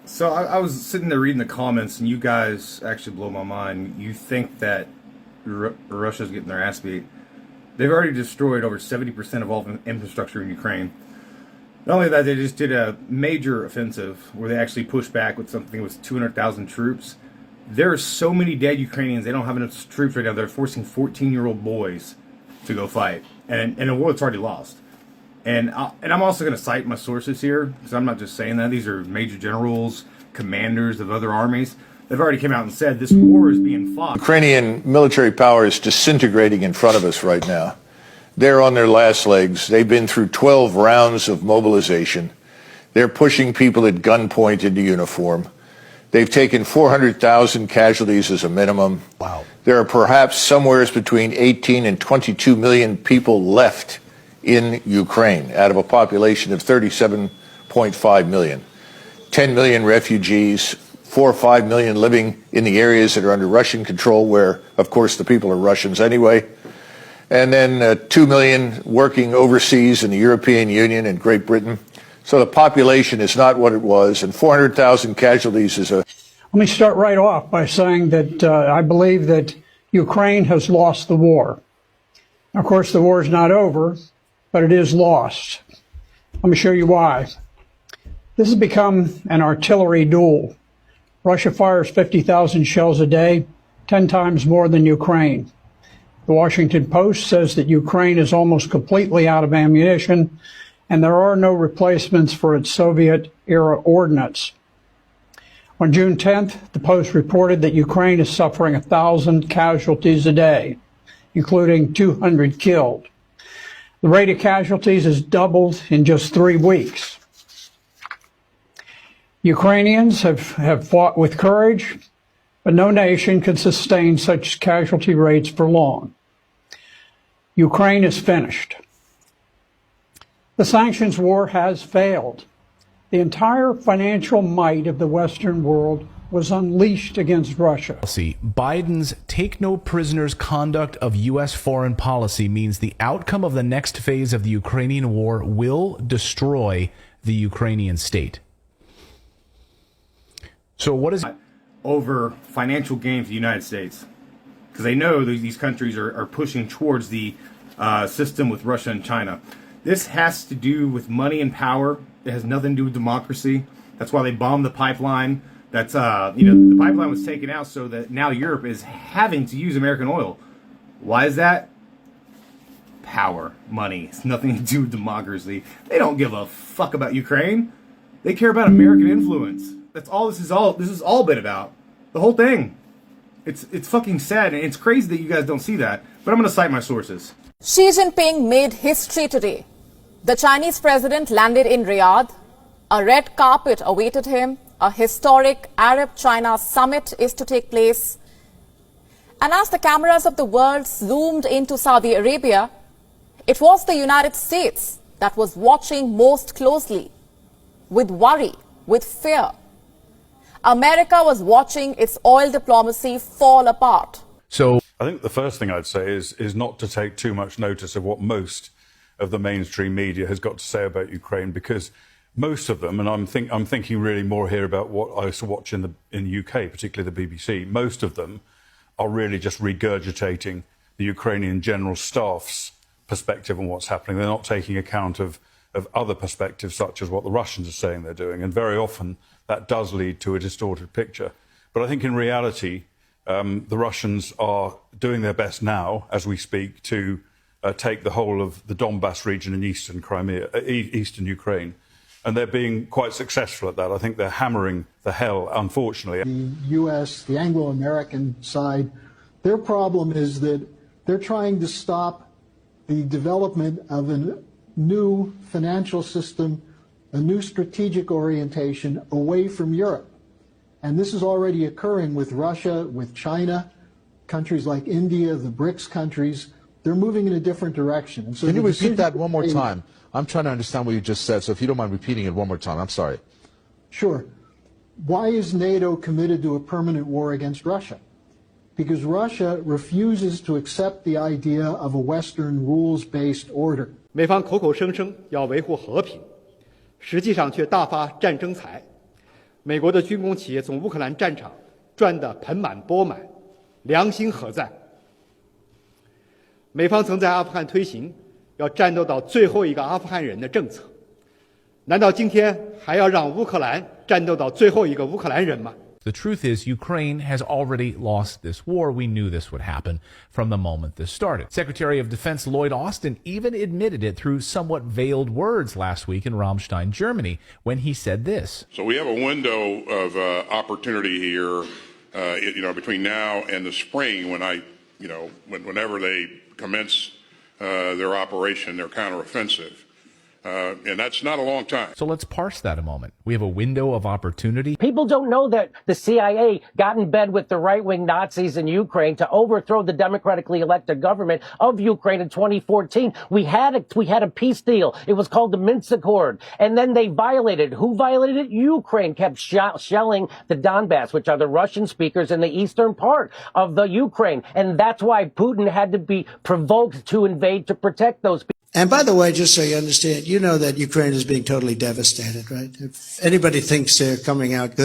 So I was sitting there reading the comments, and you guys actually blow my mind. You think that Russia's getting their ass beat. They've already destroyed over 70% of all infrastructure in Ukraine. Not only that, they just did a major offensive where they actually pushed back with something with 200,000 troops. There are so many dead Ukrainians, they don't have enough troops right now. They're forcing 14-year-old boys to go fight. And a war that's already lost. And I'm also going to cite my sources here, because I'm not just saying that. These are major generals, commanders of other armies. They've already come out and said this war is being fought. Ukrainian military power is disintegrating in front of us right now. They're on their last legs. They've been through 12 rounds of mobilization. They're pushing people at gunpoint into uniform. They've taken 400,000 casualties as a minimum. Wow. There are perhaps somewhere between 18 and 22 million people left in Ukraine out of a population of 37.5 million. 10 million refugees, 4 or 5 million living in the areas that are under Russian control where, of course, the people are Russians anyway. And then 2 million working overseas in the European Union and Great Britain. So the population is not what it was, and 400,000 casualties is a... Let me start right off by saying that I believe that Ukraine has lost the war. Of course, the war is not over, but it is lost. Let me show you why. This has become an artillery duel. Russia fires 50,000 shells a day, 10 times more than Ukraine. The Washington Post says that Ukraine is almost completely out of ammunition, and there are no replacements for its Soviet-era ordnance. On June 10th, the Post reported that Ukraine is suffering 1,000 casualties a day, including 200 killed. The rate of casualties has doubled in just 3 weeks. Ukrainians have fought with courage, but no nation can sustain such casualty rates for long. Ukraine is finished. The sanctions war has failed. The entire financial might of the Western world was unleashed against Russia. Biden's take no prisoners conduct of U.S. foreign policy means the outcome of the next phase of the Ukrainian war will destroy the Ukrainian state. So what is... over financial gain for the United States, because they know these countries are pushing towards the system with Russia and China. This has to do with money and power. It has nothing to do with democracy. That's why they bombed the pipeline. That's the pipeline was taken out so that now Europe is having to use American oil. Why is that? Power, money. It's nothing to do with democracy. They don't give a fuck about Ukraine. They care about American influence. That's all this is all been about. The whole thing. It's fucking sad, and it's crazy that you guys don't see that. But I'm going to cite my sources. Xi Jinping made history today. The Chinese president landed in Riyadh. A red carpet awaited him. A historic Arab-China summit is to take place. And as the cameras of the world zoomed into Saudi Arabia, it was the United States that was watching most closely, with worry, with fear. America was watching its oil diplomacy fall apart. So I think the first thing I'd say is not to take too much notice of what most of the mainstream media has got to say about Ukraine, because most of them, and I'm thinking really more here about what I used to watch in the UK, particularly the BBC, most of them are really just regurgitating the Ukrainian general staff's perspective on what's happening. They're not taking account of other perspectives, such as what the Russians are saying they're doing, and very often that does lead to a distorted picture. But I think in reality, the Russians are doing their best now, as we speak, to take the whole of the Donbass region in eastern Crimea, eastern Ukraine. And they're being quite successful at that. I think they're hammering the hell, unfortunately. The U.S., the Anglo-American side, their problem is that they're trying to stop the development of a new financial system, a new strategic orientation away from Europe. And this is already occurring with Russia, with China, countries like India, the BRICS countries. They're moving in a different direction. And so can you repeat that one more time? I'm trying to understand what you just said, so if you don't mind repeating it one more time. I'm sorry. Sure. Why is NATO committed to a permanent war against Russia? Because Russia refuses to accept the idea of a Western rules-based order. 美方口口声声要维护和平，实际上却大发战争财。美国的军工企业从乌克兰战场赚得盆满钵满，良心何在？美方曾在阿富汗推行要战斗到最后一个阿富汗人的政策，难道今天还要让乌克兰战斗到最后一个乌克兰人吗？ The truth is, Ukraine has already lost this war. We knew this would happen from the moment this started. Secretary of Defense Lloyd Austin even admitted it through somewhat veiled words last week in Ramstein, Germany, when he said this. So we have a window of opportunity here, between now and the spring when whenever they commence their operation, their counteroffensive. And that's not a long time. So let's parse that a moment. We have a window of opportunity. People don't know that the CIA got in bed with the right-wing Nazis in Ukraine to overthrow the democratically elected government of Ukraine in 2014. We had a peace deal. It was called the Minsk Accord. And then they violated it. Who violated it? Ukraine kept shelling the Donbass, which are the Russian speakers in the eastern part of the Ukraine. And that's why Putin had to be provoked to invade to protect those people. And by the way, just so you understand, you know that Ukraine is being totally devastated, right? If anybody thinks they're coming out good,